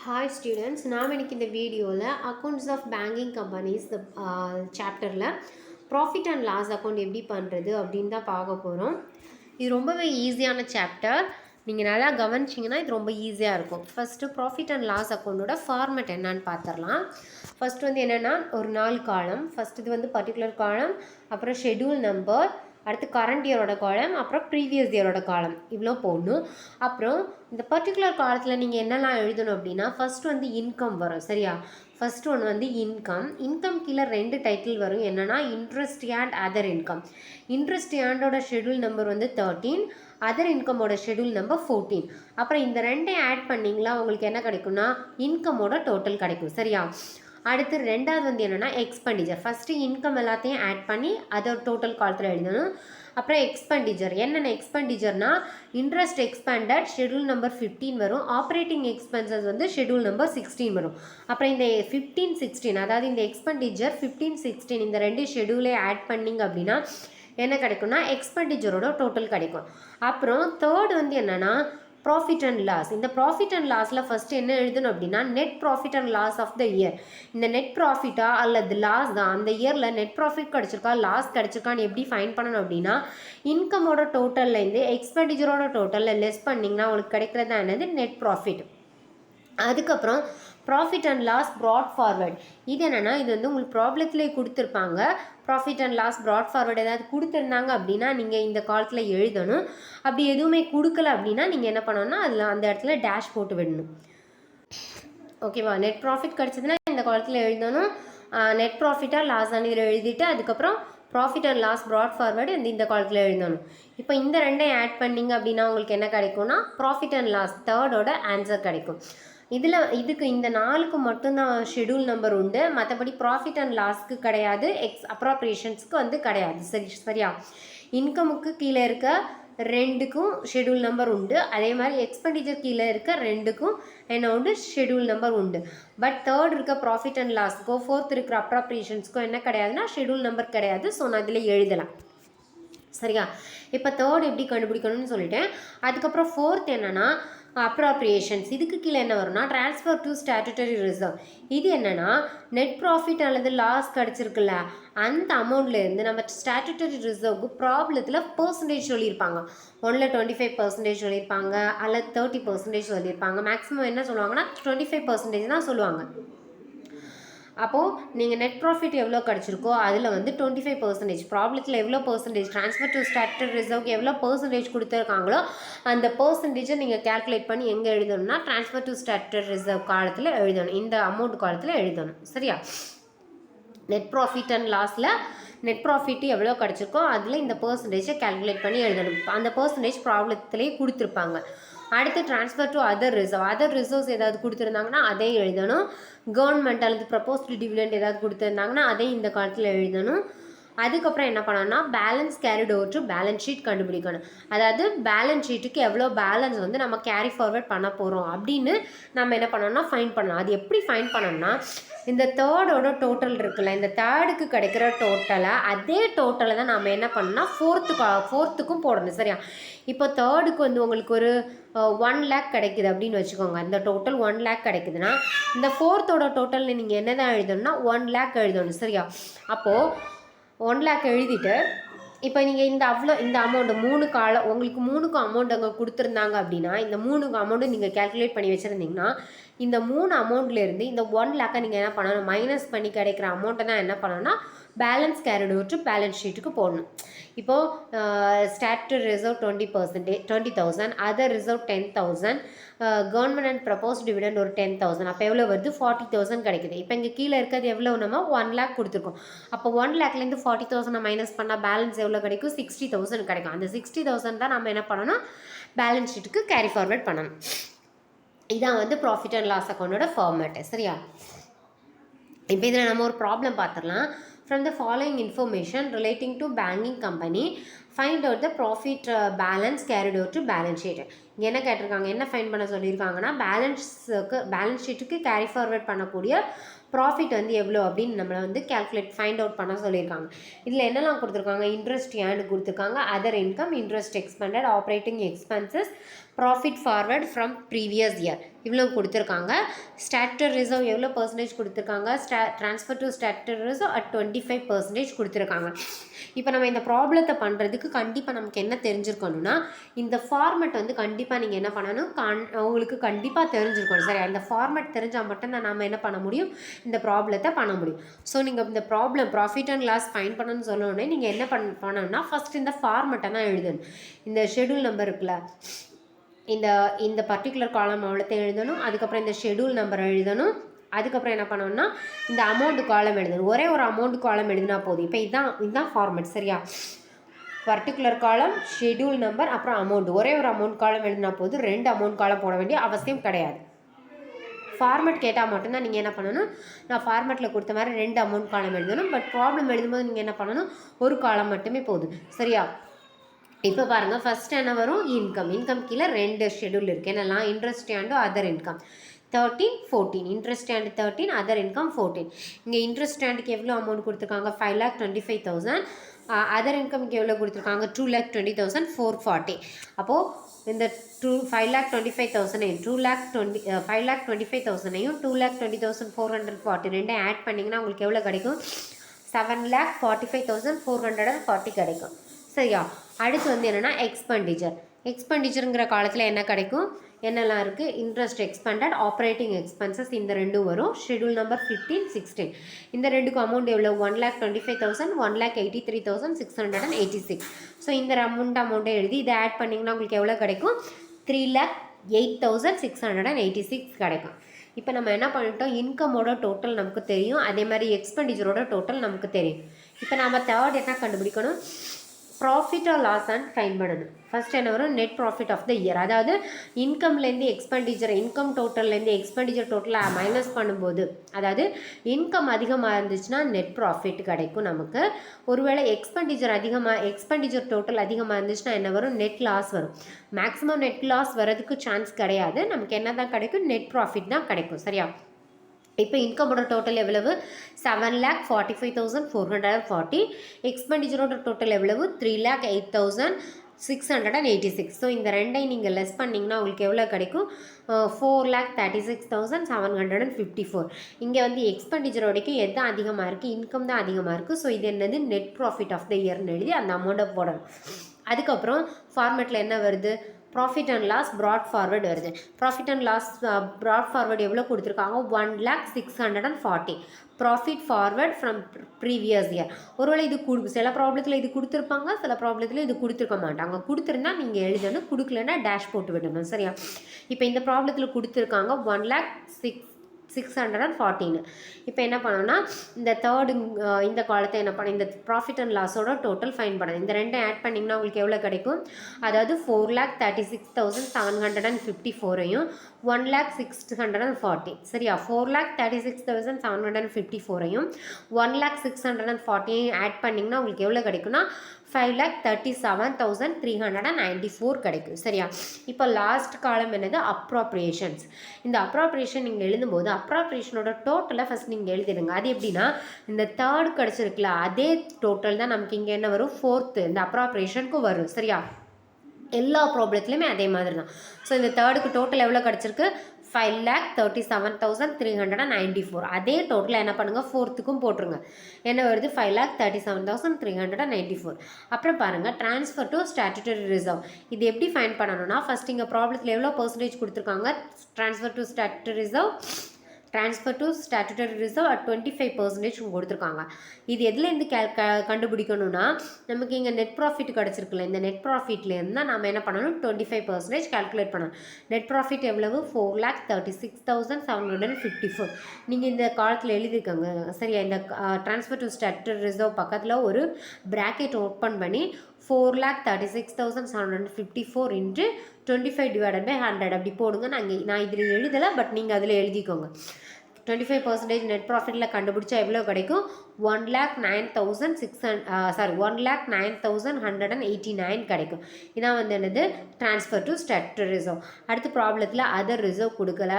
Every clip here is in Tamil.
Hi students, நாம் இன்னைக்கு இந்த வீடியோவில் அக்கௌண்ட்ஸ் ஆஃப் பேங்கிங் கம்பெனிஸ் சாப்டரில் ப்ராஃபிட் அண்ட் லாஸ் அக்கௌண்ட் எப்படி பண்ணுறது அப்படின்னு தான் பார்க்க போகிறோம். இது ரொம்பவே ஈஸியான சாப்டர். நீங்கள் நல்லா கவனிச்சிங்கன்னா இது ரொம்ப ஈஸியாக இருக்கும். ஃபஸ்ட்டு ப்ராஃபிட் அண்ட் லாஸ் அக்கௌண்ட்டோட ஃபார்மேட் என்னன்னு பார்த்துடலாம். ஃபஸ்ட்டு வந்து என்னென்னா ஒரு 4 காலம். ஃபஸ்ட் இது வந்து பர்டிகுலர் காலம், அப்புறம் ஷெட்யூல் நம்பர், அடுத்து கரண்ட் இயரோட காலம், அப்புறம் ப்ரீவியஸ் இயரோட காலம், இவ்வளோ போடணும். அப்புறம் இந்த பர்டிகுலர் காலத்தில் நீங்கள் என்னெல்லாம் எழுதணும் அப்படின்னா, ஃபஸ்ட்டு வந்து இன்கம் வரும். சரியா? ஃபஸ்ட்டு ஒன்று வந்து இன்கம் கீழே 2 டைட்டில் வரும். என்னென்னா interest and other income. Interest அண்டோட ஷெட்யூல் நம்பர் வந்து 13, அதர் இன்கமோட ஷெட்யூல் நம்பர் 14. அப்புறம் இந்த ரெண்டையும் ஆட் பண்ணிங்களா உங்களுக்கு என்ன கிடைக்கும்னா இன்கமோட டோட்டல் கிடைக்கும். சரியா? அடுத்து ரெண்டாவது வந்து என்னென்னா எக்ஸ்பெண்டிச்சர். ஃபஸ்ட்டு இன்கம் எல்லாத்தையும் ஆட் பண்ணி அதை டோட்டல் காலத்தில் எழுதணும். அப்புறம் எக்ஸ்பெண்டிச்சர் என்னென்ன எக்ஸ்பெண்டிச்சர்னால் இன்ட்ரெஸ்ட் எக்ஸ்பெண்டட் ஷெட்யூல் நம்பர் 15 வரும். ஆப்ரேட்டிங் எக்ஸ்பென்சஸ் வந்து ஷெட்யூல் நம்பர் 16 வரும். அப்புறம் இந்த 15, 16 அதாவது இந்த எக்ஸ்பெண்டிச்சர் 15, 16 இந்த 2 ஷெட்யூலே ஆட் பண்ணிங்க அப்படின்னா என்ன கிடைக்கும்னா எக்ஸ்பெண்டிச்சரோட டோட்டல் கிடைக்கும். அப்புறம் தேர்ட் வந்து என்னென்னா ப்ராஃபிட் அண்ட் லாஸ். இந்த ப்ராஃபிட் அண்ட் லாஸில் ஃபஸ்ட்டு என்ன எழுதணும் அப்படின்னா net profit and loss of the year. இந்த நெட் ப்ராஃபிட்டா அல்லது லாஸ் தான் அந்த இயரில் நெட் ப்ராஃபிட் கிடச்சிருக்கா லாஸ் கிடச்சிருக்கான்னு எப்படி ஃபைன் பண்ணணும் அப்படின்னா இன்கமோட டோட்டல்லேருந்து எக்ஸ்பெண்டிச்சரோட டோட்டலில் லெஸ் பண்ணிங்கன்னா உங்களுக்கு கிடைக்கிறதா என்னது நெட் ப்ராஃபிட். அதுக்கப்புறம் profit and loss brought forward. இது என்னென்னா இது வந்து உங்களுக்கு ப்ராப்ளத்திலே கொடுத்துருப்பாங்க. Profit and loss brought forward ஏதாவது கொடுத்துருந்தாங்க அப்படின்னா நீங்கள் இந்த காலத்தில் எழுதணும். அப்படி எதுவுமே கொடுக்கல அப்படின்னா நீங்கள் என்ன பண்ணணும்னா அதில் அந்த இடத்துல டேஷ் போட்டு விடணும். ஓகேவா? நெட் ப்ராஃபிட் கிடச்சதுன்னா இந்த காலத்தில் எழுதணும். நெட் ப்ராஃபிட்டாக லாஸான இதில் எழுதிட்டு அதுக்கப்புறம் profit and loss brought forward இந்த காலத்தில் எழுதணும். இப்போ இந்த ரெண்டையும் ஆட் பண்ணிங்க அப்படின்னா உங்களுக்கு என்ன கிடைக்கும்னா ப்ராஃபிட் அண்ட் லாஸ் தேர்டோட ஆன்சர் கிடைக்கும். இதுக்கு இந்த 4க்கு மட்டும்தான் ஷெட்யூல் நம்பர் உண்டு. மற்றபடி ப்ராஃபிட் அண்ட் லாஸ்க்கு கிடையாது, அப்ராப்ரியேஷன்ஸ்க்கு வந்து கிடையாது. சரியா? இன்கமுக்கு கீழே இருக்க 2க்கும் ஷெட்யூல் நம்பர் உண்டு. அதே மாதிரி எக்ஸ்பெண்டிச்சர் கீழே இருக்க 2க்கும் என்ன உண்டு ஷெட்யூல் நம்பர் உண்டு. பட் தேர்ட் இருக்க ப்ராஃபிட் அண்ட் லாஸ்க்கோ ஃபோர்த் இருக்கிற அப்ராப்ரியேஷன்ஸ்க்கோ என்ன கிடையாதுன்னா ஷெட்யூல் நம்பர் கிடையாது. ஸோ நான் இதில் எழுதலாம். சரியா? இப்போ தேர்ட் எப்படி கண்டுபிடிக்கணும்னு சொல்லிட்டேன். அதுக்கப்புறம் ஃபோர்த் என்னென்னா அப்ராப்ரியேஷன்ஸ். இதுக்கு கீழே என்ன வரும்னா ட்ரான்ஸ்ஃபர் டு ஸ்டாட்டுட்டரி ரிசர்வ். இது என்னென்னா நெட் ப்ராஃபிட் அல்லது லாஸ் கிடச்சிருக்குல்ல அந்த அமௌண்ட்லேருந்து நம்ம ஸ்டாட்டுட்டரி ரிசர்வுக்கு ப்ராப்ளத்தில் பர்சன்டேஜ் சொல்லியிருப்பாங்க. ஒன்றில் 25% சொல்லியிருப்பாங்க, அல்லது 30% சொல்லியிருப்பாங்க. மேக்ஸிமம் என்ன சொல்லுவாங்கன்னா 25% தான் சொல்லுவாங்க. அப்போது நீங்கள் நெட் ப்ராஃபிட் எவ்வளோ கிடச்சிருக்கோ அதில் வந்து 25%, ப்ராப்ளத்தில் எவ்வளோ பர்சன்டேஜ் ட்ரான்ஸ்ஃபர் டு ஸ்டாட்டுட்டரி ரிசர்வ்க்கு எவ்வளோ பர்சன்டேஜ் கொடுத்துருக்காங்களோ அந்த பர்சன்டேஜை நீங்கள் கேல்குலேட் பண்ணி எங்கே எழுதணும்னா ட்ரான்ஸ்ஃபர் டு ஸ்டாட்டுட்டரி ரிசர்வ் காலத்தில் எழுதணும். இந்த அமௌண்ட் காலத்தில் எழுதணும். சரியா? நெட் ப்ராஃபிட் அண்ட் லாஸில் நெட் ப்ராஃபிட் எவ்வளோ கிடச்சிருக்கோ அதில் இந்த பர்சன்டேஜை கேல்குலேட் பண்ணி எழுதணும். அந்த பர்சன்டேஜ் ப்ராப்ளத்திலே கொடுத்துருப்பாங்க. அடுத்து ட்ரான்ஸ்ஃபர் டு அதர் ரிசர்வ்ஸ் ஏதாவது கொடுத்துருந்தாங்கன்னா அதையும் எழுதணும். கவர்மெண்ட் அல்லது ப்ரப்போஸ்டு டிவிடெண்ட் ஏதாவது கொடுத்துருந்தாங்கன்னா அதையும் இந்த காலத்தில் எழுதணும். அதுக்கப்புறம் என்ன பண்ணணும்னா balance carried over to balance sheet கண்டுபிடிக்கணும். அதாவது பேலன்ஸ் ஷீட்டுக்கு எவ்வளோ பேலன்ஸ் வந்து நம்ம கேரி ஃபார்வர்ட் பண்ண போகிறோம் அப்படின்னு நம்ம என்ன பண்ணோம்னா ஃபைன் பண்ணலாம். அது எப்படி ஃபைன் பண்ணோம்னா இந்த தேர்டோட டோட்டல் இருக்குல்ல, இந்த தேர்டுக்கு கிடைக்கிற டோட்டலை அதே டோட்டலை தான் நம்ம என்ன பண்ணோம்னா ஃபோர்த்துக்கும் போடணும். சரியா? இப்போ தேர்டுக்கு வந்து உங்களுக்கு ஒரு 1 lakh கிடைக்குது அப்படின்னு வச்சுக்கோங்க. இந்த டோட்டல் 1 lakh கிடைக்குதுன்னா இந்த ஃபோர்த்தோட டோட்டலில் நீங்கள் என்ன தான் எழுதணும்னா 1 lakh எழுதணும். சரியா? அப்போது 1 lakh எழுதிட்டு இப்போ நீங்கள் இந்த அமௌண்ட்டு உங்களுக்கு 3க்கு அமௌண்ட் அங்கே கொடுத்துருந்தாங்க அப்படின்னா இந்த 3க்கு அமௌண்ட்டு நீங்கள் கேல்குலேட் பண்ணி வச்சுருந்தீங்கன்னா இந்த 3 அமௌண்ட்லேருந்து இந்த 1 lakh நீங்கள் என்ன பண்ணணும் மைனஸ் பண்ணி கிடைக்கிற அமௌண்ட்டை தான் என்ன பண்ணணும்னா balance carried over to balance ஷீட்டுக்கு போடணும். இப்போது statutory reserve 20,000, other reserve 10,000, government and proposed dividend ஒரு 10,000. அப்போ எவ்வளோ வருது 40,000 கிடைக்குது. இப்போ இங்கே கீழே இருக்கிறது எவ்வளோ நம்ம 1 lakh கொடுத்துருக்கோம். அப்போ 1 lakhலேருந்து 40,000 மைனஸ் பண்ணால் பேலன்ஸ் எவ்வளோ கிடைக்கும் 60,000 கிடைக்கும். அந்த 60,000 தான் நம்ம என்ன பண்ணணும் பேலன்ஸ் ஷீட்டுக்கு கேரி ஃபார்வர்ட் பண்ணணும். இதான் வந்து ப்ராஃபிட் அண்ட் லாஸ் அக்கௌண்டோட ஃபார்மேட்டு. சரியா? இப்போ இதில் நம்ம ஒரு ப்ராப்ளம் பார்த்துடலாம். From the following information relating to banking company, find out the profit balance carried out to balance sheet. இங்கே என்ன கேட்டிருக்காங்க, என்ன ஃபைண்ட் பண்ண சொல்லியிருக்காங்கன்னா பேலன்ஸ் ஷீட்டுக்கு கேரி ஃபார்வர்ட் பண்ணக்கூடிய ப்ராஃபிட் வந்து எவ்வளோ அப்படின்னு நம்மளை வந்து ஃபைண்ட் அவுட் பண்ண சொல்லியிருக்காங்க. இதில் என்னெல்லாம் கொடுத்துருக்காங்க, இன்ட்ரெஸ்ட் ஏர்னு கொடுத்துருக்காங்க, other income, interest expended, operating expenses, profit forward from previous year இவ்வளோ கொடுத்துருக்காங்க. ஸ்டாட்டரி ரிசர்வ் எவ்வளோ பர்சன்டேஜ் கொடுத்துருக்காங்க, transfer to statutory reserve at 25% கொடுத்துருக்காங்க. இப்போ நம்ம இந்த ப்ராப்ளத்தை பண்ணுறதுக்கு கண்டிப்பாக நமக்கு என்ன தெரிஞ்சிருக்கணும்னா, இந்த ஃபார்மெட் வந்து கண்டிப்பாக நீங்கள் என்ன பண்ணணும், உங்களுக்கு கண்டிப்பாக தெரிஞ்சிருக்கணும். சரி, அந்த ஃபார்மெட் தெரிஞ்சால் மட்டும்தான் நம்ம என்ன பண்ண முடியும், இந்த ப்ராப்ளத்தை பண்ண முடியும். ஸோ நீங்கள் இந்த ப்ராஃபிட் அண்ட் லாஸ் ஃபைண்ட் பண்ணணும்னு சொல்லணுன்னே நீங்கள் என்ன பண்ணணும்னா, ஃபஸ்ட் இந்த ஃபார்மெட்டை தான் எழுதணும். இந்த ஷெடியூல் நம்பர் இருக்குல்ல, இந்த பர்டிகுலர் காலம் அவ்வளோத்தை எழுதணும். அதுக்கப்புறம் இந்த ஷெடியூல் நம்பர் எழுதணும். அதுக்கப்புறம் என்ன பண்ணணும்னா, இந்த அமௌண்ட் காலம் எழுதணும். ஒரே ஒரு அமௌண்ட் காலம் எழுதினா போதும். இப்போ இதுதான் ஃபார்மெட். சரியா, பர்டிகுலர் காலம், ஷெடியூல் நம்பர், அப்புறம் அமௌண்ட். ஒரே ஒரு அமௌண்ட் காலம் எழுதினா போதும். 2 அமௌண்ட் காலம் போட வேண்டிய அவசியம் கிடையாது. ஃபார்மெட் கேட்டால் மட்டும்தான் நீங்கள் என்ன பண்ணணும், நான் ஃபார்மெட்டில் கொடுத்த மாதிரி 2 அமௌண்ட் காலம் எழுதணும். பட் ப்ராப்ளம் எழுதும்போது நீங்கள் என்ன பண்ணணும், ஒரு காலம் மட்டுமே போதும். சரியா, இப்போ பாருங்கள், ஃபஸ்ட் என்ன வரும், இன்கம் கீழே 2 ஷெடியூல் இருக்குது. என்னெல்லாம், interest and other income 13, 14. Interest and 13, other income 14. இங்கே இன்ட்ரெஸ்ட் அண்டுக்கு எவ்வளோ அமௌண்ட் கொடுத்துருக்காங்க, 5,25,000. அதர் இன்கம்க்கு எவ்வளோ கொடுத்துருக்காங்க, 2,20,000, 440. அப்போது இந்த 5,25,000 5,25,000 2,20,440 ரெண்டும் ஆட் பண்ணிங்கன்னா உங்களுக்கு எவ்வளோ கிடைக்கும், 7,45,440 கிடைக்கும். சரியா, அடுத்து வந்து என்னென்னா எக்ஸ்பெண்டிச்சருங்கிற காலத்தில் என்ன கிடைக்கும், என்னெல்லாம் இருக்குது, இன்ட்ரெஸ்ட் எக்ஸ்பெண்டட், ஆப்ரேட்டிங் எக்ஸ்பென்சஸ், இந்த ரெண்டும் வரும். Schedule number 15, 16. இந்த ரெண்டுக்கும் அமௌண்ட் எவ்வளோ, 1,25,000, 1,83,686. ஸோ இந்த அமௌண்ட்டை எழுதி இதை ஆட் பண்ணிங்கன்னா உங்களுக்கு எவ்வளோ கிடைக்கும், 3,08,686 கிடைக்கும். இப்போ நம்ம என்ன பண்ணிட்டோம், இன்கமோட டோட்டல் நமக்கு தெரியும், அதே மாதிரி எக்ஸ்பெண்டிச்சரோட டோட்டல் நமக்கு தெரியும். இப்போ நம்ம தேர்ட் என்ன கண்டுபிடிக்கணும், profit or loss and find பண்ணணும். ஃபஸ்ட் என்ன வரும், net profit of the year. அதாவது இன்கம்லேருந்து இன்கம் டோட்டல்லேருந்து எக்ஸ்பெண்டிச்சர் டோட்டலாக மைனஸ் பண்ணும்போது, அதாவது இன்கம் அதிகமாக இருந்துச்சுன்னா நெட் ப்ராஃபிட் கிடைக்கும் நமக்கு. ஒருவேளை எக்ஸ்பெண்டிச்சர் டோட்டல் அதிகமாக இருந்துச்சுன்னா என்ன வரும், நெட் லாஸ் வரும். மேக்ஸிமம் நெட் லாஸ் வரதுக்கு சான்ஸ் கிடையாது. நமக்கு என்ன தான் கிடைக்கும், நெட் ப்ராஃபிட் தான் கிடைக்கும். சரியா, இப்போ இன்கமோட டோட்டல் எவ்வளவு, 7,45,440. எக்ஸ்பெண்டிச்சரோட டோட்டல் எவ்வளவு, 3,08,686. ஸோ இந்த ரெண்டையும் நீங்கள் லெஸ் பண்ணிங்கன்னா உங்களுக்கு எவ்வளோ கிடைக்கும், 4,36,754. இங்கே வந்து எக்ஸ்பெண்டிச்சரோடைக்கும் எது அதிகமாக இருக்குது, இன்கம் தான் அதிகமாக இருக்குது. ஸோ இது என்னது, நெட் ப்ராஃபிட் ஆஃப் த இயர்னு எழுதி அந்த அமௌண்ட்டை போடணும். அதுக்கப்புறம் ஃபார்மேட்டில் என்ன வருது, profit and loss brought forward வருது. Profit and loss brought forward எவ்வளோ கொடுத்துருக்காங்க, 1,06,40. Profit forward from previous year. ஒருவேளை இது சில ப்ராப்ளத்தில் இது கொடுத்துருப்பாங்க, சில ப்ராப்ளத்தில் இது கொடுத்துருக்க மாட்டாங்க. கொடுத்துருந்தா நீங்கள் எழுதணும், கொடுக்கலன்னா டேஷ் போட்டு விடணும். சரியா, இப்போ இந்த ப்ராப்ளத்தில் கொடுத்துருக்காங்க 1,06,40. இப்போ என்ன பண்ணோன்னா, இந்த இந்த காலத்தை என்ன பண்ண, இந்த ப்ராஃபிட் அண்ட் லாஸோட டோட்டல் ஃபைன் பண்ணணும். இந்த ரெண்டும் ஆட் பண்ணிங்கன்னா உங்களுக்கு எவ்வளோ கிடைக்கும், அதாவது 4,36,754 1,06,40. சரியா, 4,36,754 1,06,40 ஆட் பண்ணிங்கன்னா உங்களுக்கு எவ்வளோ கிடைக்கும்னா 5,37,394 கிடைக்கும். சரியா, இப்போ லாஸ்ட் காலம் என்னது, அப்ராப்ரியேஷன்ஸ். இந்த அப்ராப்ரியேஷன் நீங்கள் எழுதும்போது அப்ராப்ரியேஷனோட டோட்டலை ஃபஸ்ட் நீங்கள் எழுதிடுங்க. அது எப்படின்னா, இந்த தேர்ட் கிடச்சிருக்குல்ல, அதே டோட்டல் தான் நமக்கு இங்கே என்ன வரும், ஃபோர்த்து இந்த அப்ராப்ரியேஷனுக்கும் வரும். சரியா, எல்லா ப்ராப்ளத்துலையுமே அதே மாதிரி தான். ஸோ இந்த தேர்டுக்கு டோட்டல் எவ்வளோ கிடச்சிருக்கு, 5,37,394. அதே டோட்டல் என்ன பண்ணுங்கள், ஃபோர்த்துக்கும் போட்டுருங்க. என்ன வருது, 5,37,394. அப்புறம் பாருங்கள், ட்ரான்ஸ்ஃபர் டு ஸ்டாட்யூட்டரி ரிசர்வ். இது எப்படி ஃபைண்ட் பண்ணணும்னா, ஃபஸ்ட் இங்கே ப்ராப்ளத்தில் எவ்வளோ பர்சன்டேஜ் கொடுத்துருக்காங்க, transfer to statutory reserve at 25% கொடுத்துருக்காங்க. இது எதுலேருந்து கண்டுபிடிக்கணும்னா, நமக்கு இங்கே நெட் ப்ராஃபிட் கிடச்சிருக்குல்ல, இந்த நெட் ப்ராஃபிட்லேருந்து தான் நம்ம என்ன பண்ணணும், 25% கால்குலேட் பண்ணணும். நெட் ப்ராஃபிட் எவ்வளவு, 4,36,754. நீங்கள் இந்த காலத்தில் எழுதிக்கோங்க. சரியா, இந்த ட்ரான்ஸ்ஃபர் டு ஸ்டாட்யூட்டரி ரிசர்வ் பக்கத்தில் ஒரு ப்ராக்கெட் ஓப்பன் பண்ணி 4,36,754 × 25/100 அப்படி போடுங்க. நான் இதில் எழுதலை, பட் நீங்கள் அதில் எழுதிக்கோங்க. 25% நெட் ப்ராஃபிட்டில் கண்டுபிடிச்சா எவ்வளோ கிடைக்கும்? 1,09,189 கிடைக்கும். இதான் வந்து என்னது? Transfer to statutory reserve. அடுத்த ப்ராப்ளத்தில் அதர் ரிசர்வ் கொடுக்கல,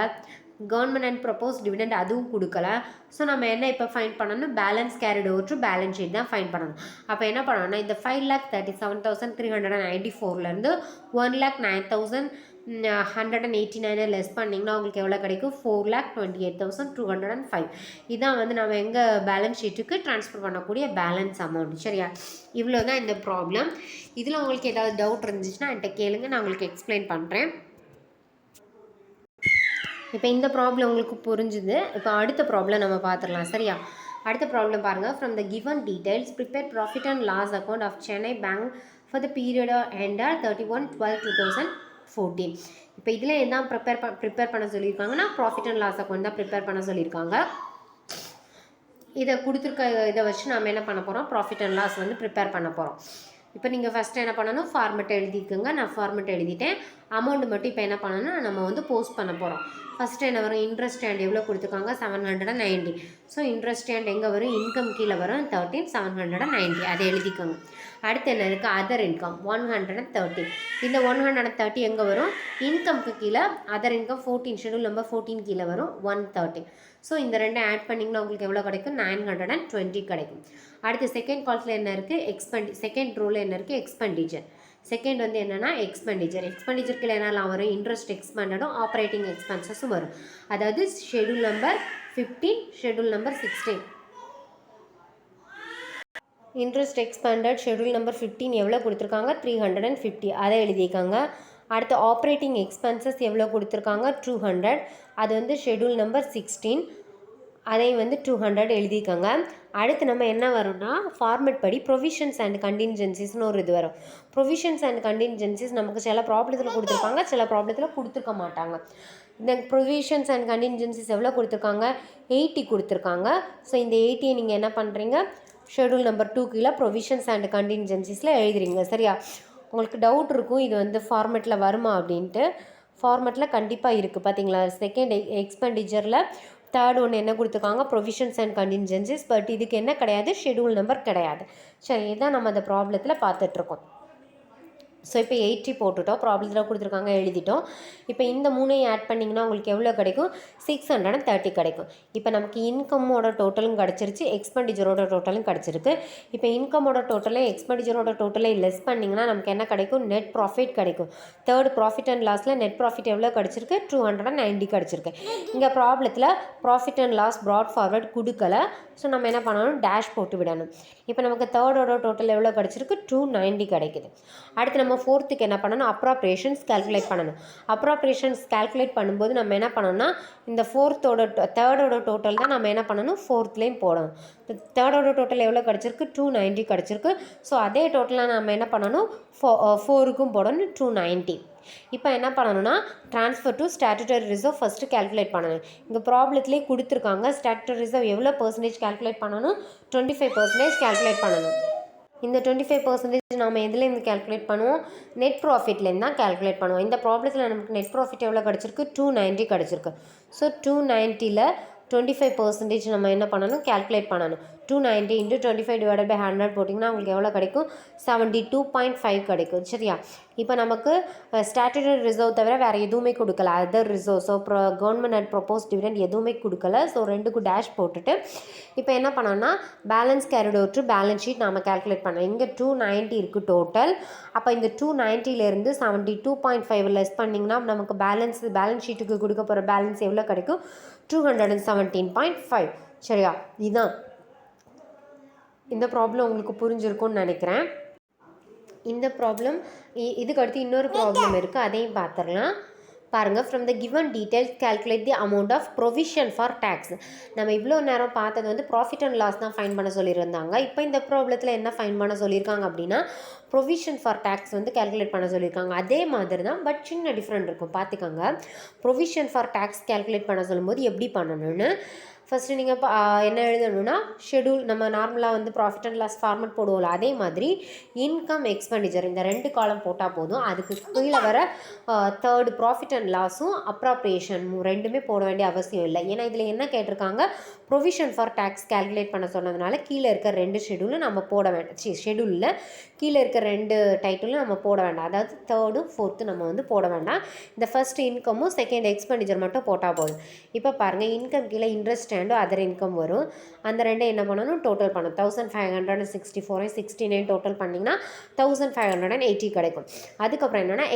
கவர்மெண்ட் அண்ட் ப்ரப்போஸ் டிவிடெண்ட் அதுவும் கொடுக்கல. ஸோ நம்ம என்ன இப்போ ஃபைன் பண்ணணும்? Balance carried over to balance sheet தான் ஃபைன் பண்ணணும். அப்போ என்ன பண்ணணும்னா இந்த 5,37,394லேருந்து 1,09,189 லெஸ் பண்ணிங்கன்னா உங்களுக்கு எவ்வளோ கிடைக்கும்? 4,28,205. இதான் வந்து நம்ம எங்கள் பேலன்ஸ் ஷீட்டுக்கு ட்ரான்ஸ்ஃபர் பண்ணக்கூடிய பேலன்ஸ் அமௌண்ட். சரியா? இவ்வளோ தான் இந்த ப்ராப்ளம். இதில் உங்களுக்கு ஏதாவது டவுட் இருந்துச்சுன்னா என்கிட்ட கேளுங்க, நான் உங்களுக்கு எக்ஸ்பிளைன் பண்ணுறேன். இப்போ இந்த ப்ராப்ளம் உங்களுக்கு புரிஞ்சுது. இப்போ அடுத்த ப்ராப்ளம் நம்ம பார்த்துடலாம். சரியா? அடுத்த ப்ராப்ளம் பாருங்கள். From the given details prepare profit and loss account of Chennai bank for the period ended 31/12/2014. இப்போ இதில் என்ன ப்ரிப்பேர் பண்ண சொல்லியிருக்காங்கன்னா ப்ராஃபிட் அண்ட் லாஸ் அக்கௌண்ட் தான் ப்ரிப்பேர் பண்ண சொல்லியிருக்காங்க. இதை கொடுத்துருக்க இதை வச்சு நம்ம என்ன பண்ண போகிறோம்? ப்ராஃபிட் அண்ட் லாஸ் வந்து ப்ரிப்பேர் பண்ண போகிறோம். இப்போ நீங்கள் ஃபஸ்ட்டு என்ன பண்ணணும்? ஃபார்மெட் எழுதிக்கோங்க. நான் ஃபார்மெட் எழுதிட்டேன். அமௌண்ட் மட்டும் இப்போ என்ன பண்ணணும்னா நம்ம வந்து போஸ்ட் பண்ண போகிறோம். ஃபஸ்ட்டு என்ன வரும்? இன்ட்ரெஸ்ட் அண்ட் எவ்வளோ கொடுத்துருக்காங்க? 790. ஸோ இன்ட்ரெஸ்ட் அண்ட் எங்கே வரும்? இன்கம் கீழே வரும் 13,790. அதை எழுதிக்கோங்க. அடுத்து என்ன இருக்குது? Other income 130. இந்த 130 எங்கே வரும்? இன்கம்க்கு கீழே அதர் இன்கம் 14 ஷெடியூல் நம்பர் 14 கீழே வரும் 130. ஸோ இந்த ரெண்டு ஆட் பண்ணிங்கன்னா உங்களுக்கு எவ்வளோ கிடைக்கும்? 920 கிடைக்கும். அடுத்து செகண்ட் கால்ஸில் என்ன இருக்குது? செகண்ட் ரோவில் என்ன இருக்குது? எக்ஸ்பெண்டிச்சர். செகண்ட் வந்து என்னென்னா எக்ஸ்பெண்டிச்சருக்கு என்னெல்லாம் வரும்? இன்ட்ரெஸ்ட் எக்ஸ்பெண்டடும் ஆப்ரேட்டிங் எக்ஸ்பென்சஸும் வரும். அதாவது schedule number 15, schedule number 16. Interest expended schedule number 15 எவ்வளோ கொடுத்துருக்காங்க? 350. அதை எழுதிக்காங்க. அடுத்து ஆப்ரேட்டிங் எக்ஸ்பென்சஸ் எவ்வளோ கொடுத்துருக்காங்க? 200. அது வந்து ஷெடியூல் நம்பர் 16. அதை வந்து 200 எழுதிக்கோங்க. அடுத்து நம்ம என்ன வரும்னா ஃபார்மெட் படி ப்ரொவிஷன்ஸ் அண்ட் கண்டின்ஜென்சிஸ்னு ஒரு இது வரும். ப்ரொவிஷன்ஸ் அண்ட் கண்டின்ஜென்சிஸ் நமக்கு சில ப்ராப்ளத்தில் கொடுத்துருப்பாங்க, சில ப்ராப்ளத்தில் கொடுத்துருக்க மாட்டாங்க. இந்த ப்ரொவிஷன்ஸ் அண்ட் கண்டின்ஜென்சிஸ் எவ்வளோ கொடுத்துருக்காங்க? 80 கொடுத்துருக்காங்க. ஸோ இந்த 80 நீங்கள் என்ன பண்ணுறீங்க? ஷெடியூல் நம்பர் 2 கீழே ப்ரொவிஷன்ஸ் அண்ட் கண்டின்ஜென்சிஸில் எழுதுறீங்க. சரியா? உங்களுக்கு டவுட் இருக்கும் இது வந்து ஃபார்மெட்டில் வருமா அப்படின்ட்டு. ஃபார்மெட்டில் கண்டிப்பாக இருக்குது. பார்த்தீங்களா? செகண்ட் எக்ஸ்பெண்டிச்சரில் தேர்ட் ஒன்று என்ன கொடுத்துருக்காங்க? Provisions and கண்டின்ஜென்சிஸ். பட் இதுக்கு என்ன கிடையாது? ஷெடியூல் நம்பர் கிடையாது. சரி, இதுதான் நம்ம அந்த ப்ராப்ளத்தில் பார்த்துட்ருக்கோம். ஸோ இப்போ 80 போட்டுட்டோம். ப்ராப்ளத்தில் கொடுத்துருக்காங்க, எழுதிட்டோம். இப்போ இந்த மூணையும் ஆட் பண்ணிங்கன்னா உங்களுக்கு எவ்வளோ கிடைக்கும்? 630 கிடைக்கும். இப்போ நமக்கு இன்கம்மோட டோட்டலும் கிடச்சிருச்சு, எக்ஸ்பெண்டிச்சரோட டோட்டலும் கிடச்சிருக்கு. இப்போ இன்கம்மோட டோட்டலை எக்ஸ்பெண்டிச்சரோட டோட்டலை லெஸ் பண்ணிங்கன்னா நமக்கு என்ன கிடைக்கும்? நெட் ப்ராஃபிட் கிடைக்கும். தேர்ட் ப்ராஃபிட் அண்ட் லாஸில் நெட் ப்ராஃபிட் எவ்வளோ கிடச்சிருக்கு? 290 கிடச்சிருக்கு. இங்கே ப்ராப்ளத்தில் profit and loss brought forward கொடுக்கல. ஸோ நம்ம என்ன பண்ணணும்? டேஷ் போட்டு விடணும். இப்போ நமக்கு தேர்டோட டோட்டல் எவ்வளோ கிடச்சிருக்கு? 290 கிடைக்குது. அடுத்து நம்ம ஃபோர்த்துக்கு என்ன பண்ணணும்? அப்ராப்ரியேஷன்ஸ் கால்குலேட் பண்ணணும். அப்ராப்ரியேஷன்ஸ் கால்குலேட் பண்ணும்போது நம்ம என்ன பண்ணணும்னா இந்த தேர்டோட டோட்டல் தான் நம்ம என்ன பண்ணணும்? ஃபோர்த்லேயும் போடணும். தேர்டோட டோட்டல் எவ்வளோ கிடச்சிருக்கு? 290 கிடச்சிருக்கு. ஸோ அதே டோட்டலாக நம்ம என்ன பண்ணணும்? ஃபோருக்கும் போடணும் 290. இப்போ என்ன பண்ணணும்னா transfer to statutory reserve first calculate பண்ணணும். இங்கே ப்ராப்ளத்துலேயே கொடுத்துருக்காங்க. ஸ்டாட்யூட்டரி ரிசர்வ் எவ்வளோ பர்சன்டேஜ் கால்குலேட் பண்ணணும்? 25% கால்குலேட் பண்ணணும். இந்த 25% நம்ம எதுலேருந்து கால்குலேட் பண்ணுவோம்? நெட் ப்ராஃபிட்லேருந்து தான் கால்குலேட் பண்ணுவோம். இந்த ப்ராப்ளத்தில் நமக்கு நெட் ப்ராஃபிட் எவ்வளோ கிடச்சிருக்கு? 290 கிடச்சிருக்கு. ஸோ 290ல் 25% நம்ம என்ன பண்ணணும்? கால்குலேட் பண்ணணும். 290 × 25/100 போட்டிங்கன்னா உங்களுக்கு எவ்வளோ கிடைக்கும்? 72.5 கிடைக்கும். சரியா? இப்போ நமக்கு ஸ்டாட்யூட்டரி ரிசர்வ் தவிர வேறு எதுவுமே கொடுக்கல. Other reserve, so government and proposed dividend எதுவுமே கொடுக்கல. ஸோ ரெண்டுக்கும் டேஷ் போட்டுட்டு இப்போ என்ன பண்ணோன்னா balance carried over to balance sheet நம்ம கால்குலேட் பண்ணோம். இங்கே 290 இருக்குது டோட்டல். அப்போ இந்த 290லேருந்து 72.5 லெஸ் பண்ணிங்கன்னா நமக்கு பேலன்ஸ் ஷீட்டுக்கு கொடுக்க போகிற பேலன்ஸ் எவ்வளோ கிடைக்கும்? 217.5. சரியா? இதுதான் இந்த ப்ராப்ளம் உங்களுக்கு புரிஞ்சிருக்கும்னு நினைக்கிறேன். இந்த ப்ராப்ளம் இதுக்கு அடுத்து இன்னொரு ப்ராப்ளம் இருக்குது, அதையும் பார்த்துடலாம். பாருங்கள். From the given details calculate the amount of provision for tax. நம்ம இவ்வளோ நேரம் பார்த்தது வந்து ப்ராஃபிட் அண்ட் லாஸ் தான் ஃபைன் பண்ண சொல்லியிருந்தாங்க. இப்போ இந்த ப்ராப்ளத்தில் என்ன ஃபைன் பண்ண சொல்லியிருக்காங்க அப்படின்னா ப்ரொவிஷன் ஃபார் டேக்ஸ் வந்து கால்குலேட் பண்ண சொல்லியிருக்காங்க. அதே மாதிரி தான், பட் சின்ன டிஃப்ரெண்ட் இருக்கும், பார்த்துக்கோங்க. ப்ரொவிஷன் ஃபார் டேக்ஸ் கால்குலேட் பண்ண சொல்லும்போது எப்படி பண்ணணும்னு ஃபஸ்ட்டு நீங்கள் என்ன எழுதணும்னா ஷெடியூல் நம்ம நார்மலாக வந்து ப்ராஃபிட் அண்ட் லாஸ் ஃபார்மட் போடுவோம்ல, அதே மாதிரி இன்கம் எக்ஸ்பெண்டிச்சர் இந்த 2 காலம் போட்டால் போதும். அதுக்கு கீழே வர தேர்டு ப்ராஃபிட் அண்ட் லாஸும் அப்ராப்ரியேஷன் ரெண்டுமே போட வேண்டிய அவசியம் இல்லை. ஏன்னா இதில் என்ன கேட்டிருக்காங்க, ப்ரொவிஷன் ஃபார் டேக்ஸ் கேல்குலேட் பண்ண சொன்னதுனால கீழே இருக்க 2 ஷெடியூலும் நம்ம போட வேண்டாம். ஷெடியூலில் கீழே இருக்க 2 டைட்டிலும் நம்ம போட வேண்டாம். அதாவது தேர்டும் ஃபோர்த்து நம்ம வந்து போட வேண்டாம். இந்த ஃபர்ஸ்ட் இன்கமும் செகண்ட் எக்ஸ்பெண்டிச்சர் மட்டும் போட்டால் போதும். இப்போ பாருங்கள், இன்கம் கீழே இன்ட்ரெஸ்ட் அண்ட் அதர் இன்கம் வரும். அந்த ரெண்டை என்ன பண்ணணும், டோட்டல் பண்ணணும். 1564 69 டோட்டல் பண்ணிங்கன்னா 1580 கிடைக்கும். அதுக்கப்புறம் என்னென்னா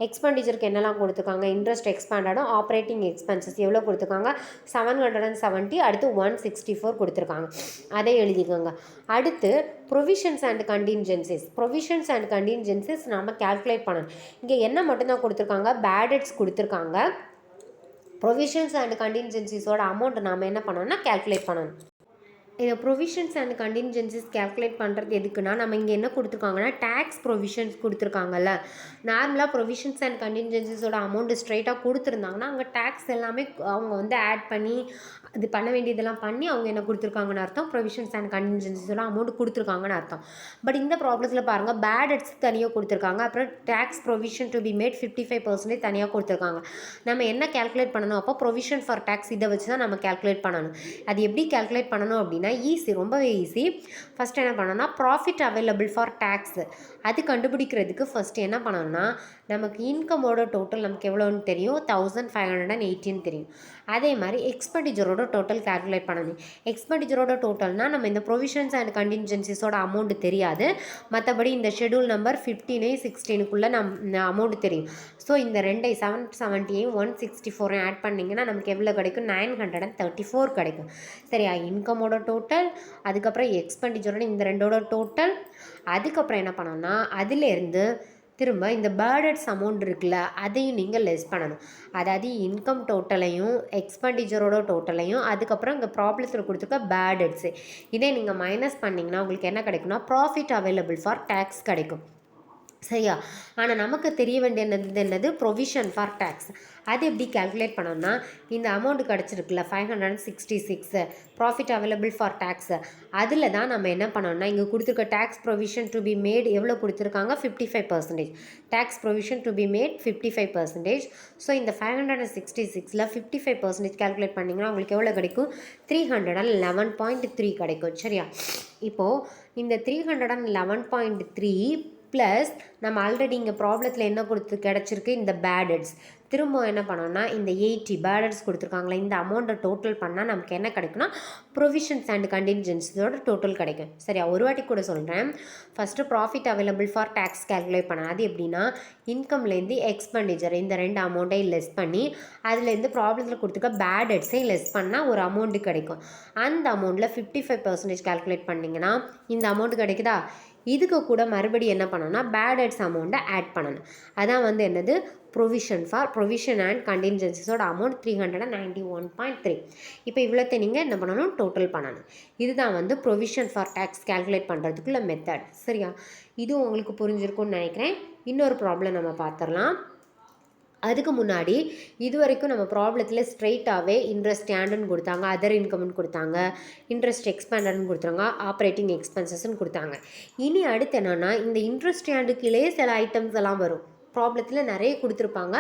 எக்ஸ்பெண்டிச்சருக்கு என்னெல்லாம் கொடுத்துருக்காங்க, இன்ட்ரெஸ்ட் எக்ஸ்பேண்டடும் ஆப்ரேட்டிங் எக்ஸ்பென்சஸ் எவ்வளோ கொடுத்துருக்காங்க, 770, அடுத்து 164 கொடுத்துருக்காங்க. அதை எழுதிக்கோங்க. அடுத்து ப்ரொவிஷன்ஸ் அண்ட் கண்டின்ஜென்சிஸ் நம்ம கேல்குலேட் பண்ணணும். இங்கே என்ன மட்டும்தான் கொடுத்துருக்காங்க, பேட் டெட்ஸ் கொடுத்துருக்காங்க. ப்ரொவிஷன்ஸ் அண்ட் கண்டின்ஜென்சிஸோட அமௌண்ட் நாம் என்ன பண்ணணும்னா கேல்குலேட் பண்ணணும். இதை ப்ரொவிஷன்ஸ் அண்ட் கண்டின்ஜென்சிஸ் கேல்குலேட் பண்ணுறது எதுக்குன்னா, நம்ம இங்கே என்ன கொடுத்துருக்காங்கன்னா டேக்ஸ் ப்ரொவிஷன்ஸ் கொடுத்துருக்காங்கல்ல. நார்மலாக ப்ரொவிஷன்ஸ் அண்ட் கண்டின்ஜென்சிஸோட அமௌண்ட்டு ஸ்ட்ரைட்டாக கொடுத்துருந்தாங்கன்னா அங்கே டேக்ஸ் எல்லாமே அவங்க வந்து ஆட் பண்ணி அது பண்ண வேண்டியதெல்லாம் பண்ணி அவங்க என்ன கொடுத்துருக்காங்கன்னு அர்த்தம், ப்ரொவிஷன்ஸ் அண்ட் கண்டின்ஜென்சிஸோட அமௌண்ட் கொடுத்துருக்காங்கன்னு அர்த்தம். பட் இந்த ப்ராப்ளத்தில் பாருங்கள், பேட் டெட்ஸ் தனியாக கொடுத்துருக்காங்க, அப்புறம் tax provision to be made 55% தனியாக கொடுத்துருக்காங்க. நம்ம என்ன கேல்குலேட் பண்ணணும், அப்போ ப்ரொவிஷன் ஃபார் டேக்ஸ் இதை வச்சு தான் நம்ம கேல்குலேட் பண்ணணும். அது எப்படி கேல்குலேட் பண்ணணும் அப்படின்னா ஈஸி, ரொம்பவே ஈஸி. ஃபஸ்ட்டு என்ன பண்ணணும்னா ப்ராஃபிட் அவைலபிள் ஃபார் டேக்ஸ் அது கண்டுபிடிக்கிறதுக்கு ஃபஸ்ட்டு என்ன பண்ணணும்னா, நமக்கு இன்கமோட டோட்டல் நமக்கு எவ்வளோன்னு தெரியும், 1518 தெரியும். அதே மாதிரி எக்ஸ்பெண்டிச்சரோட டோட்டல் கேல்குலேட் பண்ணணும். எக்ஸ்பெண்டிச்சரோட டோட்டல்னால் நம்ம இந்த ப்ரொவிஷன்ஸ் அண்ட் கண்டின்ஜென்சிஸோட அமௌண்ட் தெரியாது, மற்றபடி இந்த ஷெடியூல் நம்பர் 15 16க்குள்ளே அமௌண்ட் தெரியும். ஸோ இந்த 770 164 ஆட் பண்ணிங்கன்னா நமக்கு எவ்வளோ கிடைக்கும், 934 கிடைக்கும். சரியா, இன்கமோட டோட்டல், அதுக்கப்புறம் எக்ஸ்பெண்டிச்சரோட இந்த ரெண்டோட டோட்டல், அதுக்கப்புறம் என்ன பண்ணணும்னா அதிலேருந்து திரும்ப இந்த பேர்டட்ஸ் அமௌண்ட் இருக்குல்ல அதையும் நீங்கள் லெஸ் பண்ணணும். அதாவது இன்கம் டோட்டலையும் எக்ஸ்பெண்டிச்சரோட டோட்டலையும் அதுக்கப்புறம் இங்கே ப்ராப்ளத்தில் கொடுத்துருக்க பேர்டட்ஸு இதே நீங்கள் மைனஸ் பண்ணிங்கன்னா உங்களுக்கு என்ன கிடைக்கும்னா ப்ராஃபிட் அவைலபிள் ஃபார் டேக்ஸ் கிடைக்கும். சரியா, ஆனால் நமக்கு தெரிய வேண்டிய என்னது ப்ரொவிஷன் ஃபார் டேக்ஸ். அது எப்படி கேல்குலேட் பண்ணோம்னா, இந்த அமௌண்ட் கிடச்சிருக்குல்ல 566 ப்ராஃபிட் அவைலபிள் ஃபார் டேக்ஸ், அதில் தான் நம்ம என்ன பண்ணோம்னா இங்கே கொடுத்துருக்க tax provision to be made எவ்வளோ கொடுத்துருக்காங்க, 55%. Tax provision to be made 55%. So இந்த 566ல் 55% கேல்குலேட் பண்ணிங்கன்னா உங்களுக்கு எவ்வளோ கிடைக்கும், 311.3 கிடைக்கும். சரியா, இப்போது இந்த 311.3 ப்ளஸ் நம்ம ஆல்ரெடி இங்கே ப்ராப்ளத்தில் என்ன கிடச்சிருக்கு, இந்த பேடட்ஸ். திரும்ப என்ன பண்ணோம்னா இந்த 80 பேடட்ஸ் கொடுத்துருக்காங்களே இந்த அமௌண்ட்டை டோட்டல் பண்ணால் நமக்கு என்ன கிடைக்குன்னா ப்ரொவிஷன்ஸ் அண்ட் கண்டின்ஜென்சிஸோட டோட்டல் கிடைக்கும். சரியா, ஒரு வாட்டி கூட சொல்கிறேன். First profit available for tax calculate பண்ண, அது எப்படின்னா இன்கம்லேருந்து எக்ஸ்பெண்டிச்சர் இந்த 2 அமௌண்ட்டையும் லெஸ் பண்ணி அதுலேருந்து ப்ராப்ளத்தில் கொடுத்துருக்க பேடட்ஸையும் லெஸ் பண்ணால் ஒரு அமௌண்ட்டு கிடைக்கும். அந்த அமௌண்ட்டில் 55% கேல்குலேட் பண்ணிங்கன்னா இந்த அமௌண்ட் கிடைக்குதா. இதுக்கு கூட மறுபடியும் என்ன பண்ணணும்னா பேடட்ஸ் அமௌண்ட்டை ஆட் பண்ணணும். அதான் வந்து என்னது ப்ரொவிஷன் அண்ட் கண்டின்ஜென்சிஸோட அமௌண்ட் 391.3. இப்போ இவ்வளோத்தை நீங்கள் என்ன பண்ணணும், டோட்டல் பண்ணணும். இதுதான் வந்து ப்ரொவிஷன் ஃபார் டேக்ஸ் கேல்குலேட் பண்ணுறதுக்குள்ள மெத்தட். சரியா, இது உங்களுக்கு புரிஞ்சிருக்கும்னு நினைக்கிறேன். இன்னொரு ப்ராப்ளம் நம்ம பார்த்துடலாம். அதுக்கு முன்னாடி இது வரைக்கும் நம்ம ப்ராப்ளத்தில் ஸ்ட்ரெயிட்டாகவே இன்ட்ரெஸ்ட் ஸ்டாண்டுன்னு கொடுத்தாங்க, அதர் இன்கம்னு கொடுத்தாங்க, இன்ட்ரெஸ்ட் எக்ஸ்பேண்டட்னு கொடுத்தாங்க, ஆப்ரேட்டிங் எக்ஸ்பென்சஸ்ன்னு கொடுத்தாங்க. இனி அடுத்து என்னென்னா இந்த இன்ட்ரெஸ்ட் ஸ்டாண்டுக்குள்ளே சில ஐட்டம்ஸ் எல்லாம் வரும். ப்ராப்ளத்தில் நிறைய கொடுத்துருப்பாங்க.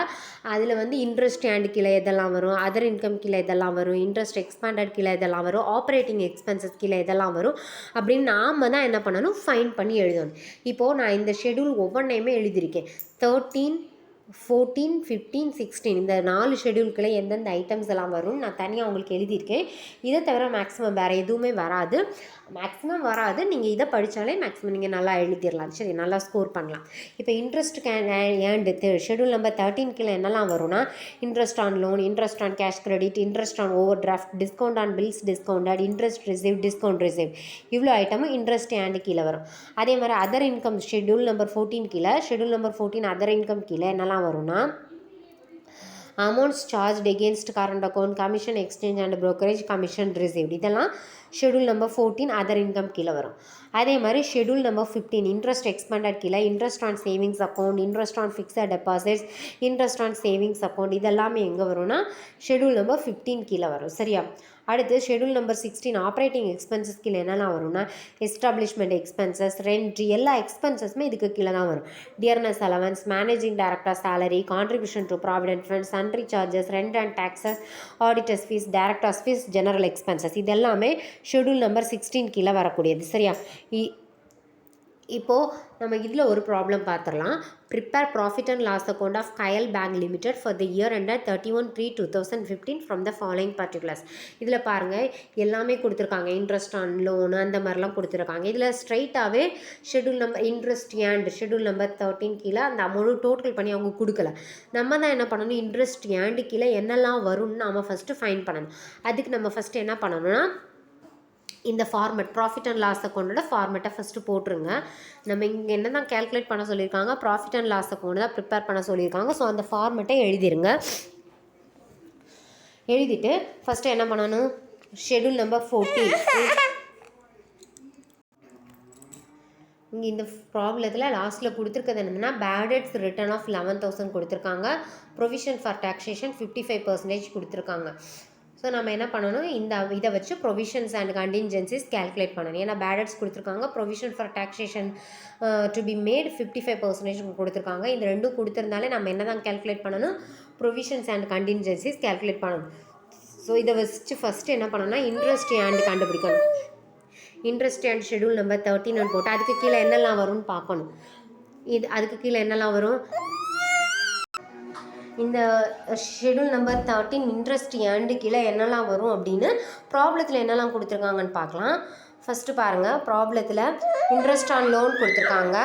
அதில் வந்து இன்ட்ரெஸ்ட் ஸ்டாண்டு கீழே இதெல்லாம் வரும், அதர் இன்கம் கீழே இதெல்லாம் வரும், இன்ட்ரெஸ்ட் எக்ஸ்பேண்டட் கீழே இதெல்லாம் வரும், ஆப்ரேட்டிங் எக்ஸ்பென்சஸ் கீழே இதெல்லாம் வரும். அப்படின்னு நாம் தான் என்ன பண்ணணும், ஃபைன் பண்ணி எழுதணும். இப்போது நான் இந்த ஷெடியூல் ஒவ்வொன்றையுமே எழுதியிருக்கேன். 13 14 15 16 இந்த 4 ஷெடியூல்குள்ளே எந்தெந்த ஐட்டம்ஸ் எல்லாம் வரும் நான் தனியாக உங்களுக்கு எழுதியிருக்கேன். இதை தவிர மேக்ஸிமம் வேறு எதுவுமே வராது. நீங்கள் இதை படித்தாலே மேக்ஸிமம் நீங்கள் நல்லா எழுதிடலாம். சரி, நல்லா ஸ்கோர் பண்ணலாம். இப்போ இன்ட்ரெஸ்ட் ஏண்டு ஷெடியூல் நம்பர் 13 கீழே என்னெல்லாம் வரும்னா interest on loan, interest on cash credit, interest on overdraft, discount on bills discounted, interest receive, discount receive, இவ்வளோ ஐட்டமும் இன்ட்ரெஸ்ட் ஏண்டு கீழே வரும். அதே மாதிரி அதர் இன்கம் ஷெடியூல் நம்பர் 14 கீழே அதர் இன்கம் கீழே என்னெல்லாம் வரும்னா amounts charge against current account, commission exchange and brokerage, commission received, இதெல்லாம் ஷெடியூல் நம்பர் 14 அதர் இன்கம் கீழே வரும். அதே மாதிரி ஷெடியூல் நம்பர் 15 இன்ட்ரெஸ்ட் எக்ஸ்பெண்டட் கீழே interest on savings account, interest on fixed deposits, interest on savings account, இதெல்லாமே எங்கே வரும்னா ஷெடியூல் நம்பர் 15 கீழே வரும். சரியா, அடுத்து ஷெடியூல் நம்பர் 16 ஆப்ரேட்டிங் எக்ஸ்பென்சஸ் கீழே என்னெல்லாம் வரும்னா எஸ்டாப்ளிஷ்மெண்ட் எக்ஸ்பென்சஸ், ரெண்ட், எல்லா எக்ஸ்பென்சஸுமே இதுக்கு கீழே தான் வரும். Dearness allowance, managing director salary, contribution to provident fund, sundry charges, rent and taxes, auditors fees, directors fees, general expenses, இது எல்லாமே ஷெடியூல் நம்பர் 16 கீழே வரக்கூடியது. சரியா? இப்போது நம்ம இதில் ஒரு ப்ராப்ளம் பார்த்துடலாம். Prepare profit and loss account of Kayal bank limited for the year ended 31/3/2015 from the following particulars. இதில் பாருங்கள் எல்லாமே கொடுத்துருக்காங்க. இன்ட்ரெஸ்ட் ஆன் லோனு அந்த மாதிரிலாம் கொடுத்துருக்காங்க. இதில் ஸ்ட்ரைட்டாகவே schedule number interest and schedule number 13 கீழே அந்த அமௌண்ட் டோட்டல் பண்ணி அவங்க கொடுக்கல. நம்ம தான் என்ன பண்ணணும், இன்ட்ரெஸ்ட் ஏண்டு கீழே என்னெல்லாம் வரும்னு நம்ம ஃபஸ்ட்டு ஃபைன் பண்ணணும். அதுக்கு நம்ம ஃபஸ்ட்டு என்ன பண்ணணும்னா இந்த ஃபார்மெட் ப்ராஃபிட் அண்ட் லாஸ் அக்கௌண்ட்டோட ஃபார்மெட்டை ஃபஸ்ட்டு போட்டுருங்க. நம்ம இங்கே என்ன தான் கேல்குலேட் பண்ண சொல்லியிருக்காங்க, ப்ராஃபிட் அண்ட் லாஸ் அக்கௌண்ட் தான் ப்ரிப்பேர் பண்ண சொல்லியிருக்காங்க. ஸோ அந்த ஃபார்மெட்டை எழுதிருங்க. எழுதிட்டு ஃபஸ்ட்டு என்ன பண்ணணும், ஷெடியூல் நம்பர் 14 இங்கே இந்த ப்ராப்ளத்தில் லாஸ்ட்டில் கொடுத்துருக்கிறது என்னென்னா பேடட்ஸ் ரிட்டர்ன் ஆஃப் 11,000 கொடுத்துருக்காங்க. ப்ரொவிஷன் ஃபார் டாக்ஸேஷன் 55% கொடுத்துருக்காங்க. ஸோ நம்ம என்ன பண்ணணும், இதை வச்சு ப்ரொவிஷன்ஸ் அண்ட் கண்டின்ஜென்சிஸ் கேல்குலேட் பண்ணணும். ஏன்னா பேடட்ஸ் கொடுத்துருக்காங்க, provision for taxation to be made 55% கொடுத்துருக்காங்க. இந்த ரெண்டும் கொடுத்துருந்தாலே நம்ம என்ன தான் கேல்குலேட் பண்ணணும், ப்ரொவிஷன்ஸ் அண்ட் கண்டின்ஜென்சிஸ் கேல்குலேட் பண்ணணும். ஸோ இதை வச்சு ஃபஸ்ட்டு என்ன பண்ணணும்னா இன்ட்ரெஸ்ட் அண்ட் கண்டுபிடிக்கணும். இன்ட்ரெஸ்ட் அண்ட் ஷெடியூல் நம்பர் 13 போட்டு அதுக்கு கீழே என்னெல்லாம் வரும்னு பார்க்கணும். அதுக்கு கீழே என்னெல்லாம் வரும், இந்த ஷெடியூல் நம்பர் 13 இன்ட்ரெஸ்ட் ஏண்டு கீழே என்னெல்லாம் வரும் அப்படின்னு ப்ராப்ளத்தில் என்னெல்லாம் கொடுத்துருக்காங்கன்னு பார்க்கலாம். ஃபஸ்ட்டு பாருங்கள், ப்ராப்ளத்தில் இன்ட்ரெஸ்ட் ஆன் லோன் கொடுத்துருக்காங்க.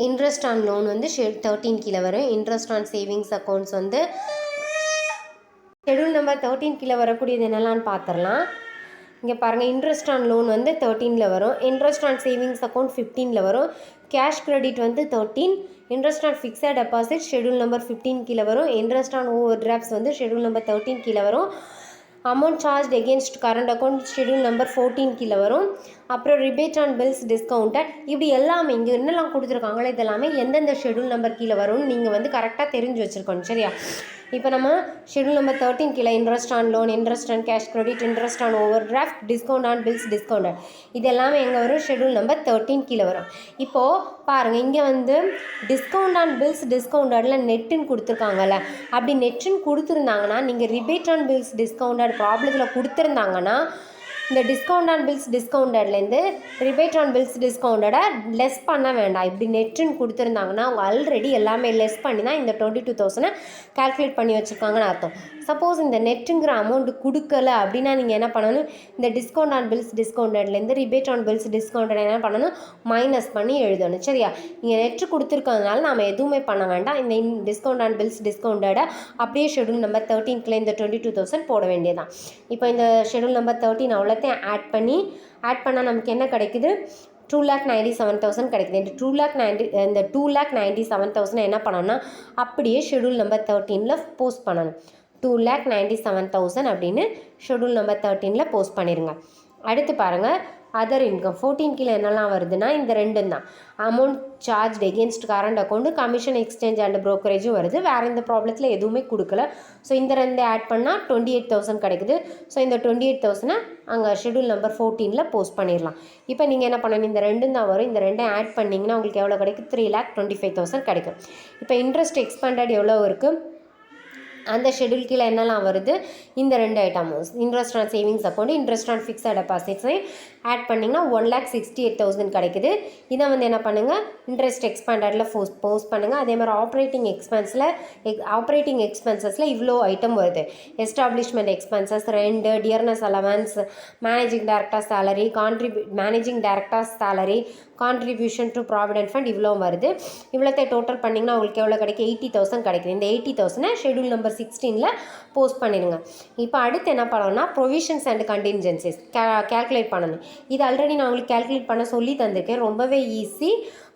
இன்ட்ரெஸ்ட் ஆன் லோன் வந்து 13 கீழே வரும். இன்ட்ரெஸ்ட் ஆன் சேவிங்ஸ் அக்கௌண்ட்ஸ் வந்து ஷெடியூல் நம்பர் 13 கீழே வரக்கூடியது என்னெல்லாம்னு பார்த்துடலாம். இங்கே பாருங்கள், இன்ட்ரெஸ்ட் ஆன் லோன் வந்து 13 வரும். இன்ட்ரெஸ்ட் ஆன் சேவிங்ஸ் அக்கௌண்ட் 15 வரும். கேஷ் கிரெடிட் வந்து 13. Interest on fixed deposit schedule number 15 கீழே வரும். இன்ட்ரெஸ்ட் ஆன் ஓவர் டிராஃப்ட்ஸ் வந்து ஷெடியூல் நம்பர் 13 கீழே வரும். Amount charge against current account schedule number 14 கீழே வரும். அப்புறம் ரிபேட் ஆன் பில்ஸ் டிஸ்கவுண்டட், இப்படி எல்லாமே இங்கே என்னெல்லாம் கொடுத்துருக்காங்களோ இதெல்லாமே எந்தெந்த ஷெடியூல் நம்பர் கீழே வரும்னு நீங்கள் வந்து கரெக்டாக தெரிஞ்சு வச்சுருக்கணும். சரியா? இப்போ நம்ம ஷெடியூல் நம்பர் 13 கீழே interest on loan, interest on cash credit, interest on overdraft, discount on bills discounted, இது எல்லாமே எங்கே வரும், ஷெடியூல் நம்பர் 13 கீழே வரும். இப்போது பாருங்கள், இங்கே வந்து டிஸ்கவுண்ட் ஆன் பில்ஸ் டிஸ்கவுண்டடில் நெட்டுன்னு கொடுத்துருக்காங்கல்ல, அப்படி நெட்டுன்னு கொடுத்துருந்தாங்கன்னா நீங்கள் ரிபேட் ஆன் பில்ஸ் டிஸ்கவுண்டட் ப்ராப்ளத்தில் கொடுத்துருந்தாங்கன்னா இந்த டிஸ்கவுண்ட் ஆன் பில்ஸ் டிஸ்கவுண்டட்லேருந்து ரிபேட் ஆன் பில்ஸ் டிஸ்கவுண்டடை லெஸ் பண்ண வேண்டாம். இப்படி நெட்டுன்னு கொடுத்துருந்தாங்கன்னா அவங்க ஆல்ரெடி எல்லாமே லெஸ் பண்ணி தான் இந்த 22,000 கால்குலேட் பண்ணி வச்சுருக்காங்கன்னு அர்த்தம். சப்போஸ் இந்த நெட்டுங்கிற அமௌண்ட் கொடுக்கல அப்படின்னா நீங்கள் என்ன பண்ணணும், இந்த டிஸ்கவுண்ட் ஆன் பில்ஸ் டிஸ்கவுண்டட்லேருந்து ரிபேட் ஆன் பில்ஸ் டிஸ்கவுண்டட் என்ன பண்ணணும், மைனஸ் பண்ணி எழுதணும். சரியா? இங்கே நெட்டு கொடுத்துருக்கிறதுனால நம்ம எதுவுமே பண்ண வேண்டாம். இந்த டிஸ்கவுண்ட் ஆன் பில்ஸ் டிஸ்கவுண்டடை அப்படியே ஷெடியூல் நம்பர் 13 இந்த 22,000 போட வேண்டியதான். இப்போ இந்த ஷெடியூல் நம்பர் 13 அவ்வளோத்தையும் ஆட் பண்ணால் நமக்கு என்ன கிடைக்குது, 2,97,000 கிடைக்குது. இந்த 2,97,000 என்ன பண்ணணும்னா அப்படியே ஷெடியூல் நம்பர் 13 போஸ்ட் பண்ணணும். 2,97,000 அப்படின்னு ஷெடியூல் நம்பர் 13 போஸ்ட் பண்ணிடுங்க. அடுத்து பாருங்கள், அதர் இன்கம் 14 கீழே என்னெல்லாம் வருதுன்னா இந்த ரெண்டும் தான். Amount charge against current account, commission exchange and ப்ரோக்கரேஜும் வருது. வேறு இந்த ப்ராப்ளத்தில் எதுவுமே கொடுக்கல. ஸோ இந்த ரெண்டு ஆட் பண்ணால் 28,000 கிடைக்குது. ஸோ இந்த 28,000 அங்கே ஷெடியூல் நம்பர் 14 போஸ்ட் பண்ணிடலாம். இப்போ நீங்கள் என்ன பண்ணணும், இந்த ரெண்டும் தான் வரும். இந்த ரெண்டும் ஆட் பண்ணிங்கன்னா உங்களுக்கு எவ்வளோ கிடைக்கும், 3,25,000 கிடைக்கும். இப்போ இன்ட்ரெஸ்ட் எக்ஸ்பெண்டட் எவ்வளோ இருக்குது, அந்த ஷெடியூல் கீழே என்னெல்லாம் வருது, இந்த ரெண்டு ஐட்டமும் interest on savings account, interest on fixed டெபாசிட்ஸையும் ஆட் பண்ணிங்கன்னா 1,68,000 கிடைக்குது. இதை வந்து என்ன பண்ணுங்கள், இன்ட்ரெஸ்ட் எக்ஸ்பெண்டடில் போஸ்ட் பண்ணுங்கள். அதே மாதிரி ஆப்ரேட்டிங் எக்ஸ்பென்சஸில் இவ்வளோ ஐட்டம் வருது. எஸ்டாப்ளிஷ்மெண்ட் எக்ஸ்பென்சஸ், ரெண்டு, dearness allowance, managing director salary, contribution to provident fund, இவ்வளோ வருது. இவ்வளோத்தை டோட்டல் பண்ணிங்கன்னா உங்களுக்கு எவ்வளோ கிடைக்கும், 80,000 கிடைக்குது. இந்த 80,000 ஷெடியூல் நம்பர் 16 போஸ்ட் பண்ணிடுங்க. இப்போ அடுத்து என்ன பண்ணணும்னா ப்ரொவிஷன்ஸ் அண்ட் கண்டின்ஜென்சிஸ் கேல்குலேட் பண்ணணும். இது ஆல்ரெடி நான் உங்களுக்கு கேல்குலேட் பண்ண சொல்லி தந்திருக்கேன், ரொம்பவே ஈஸி.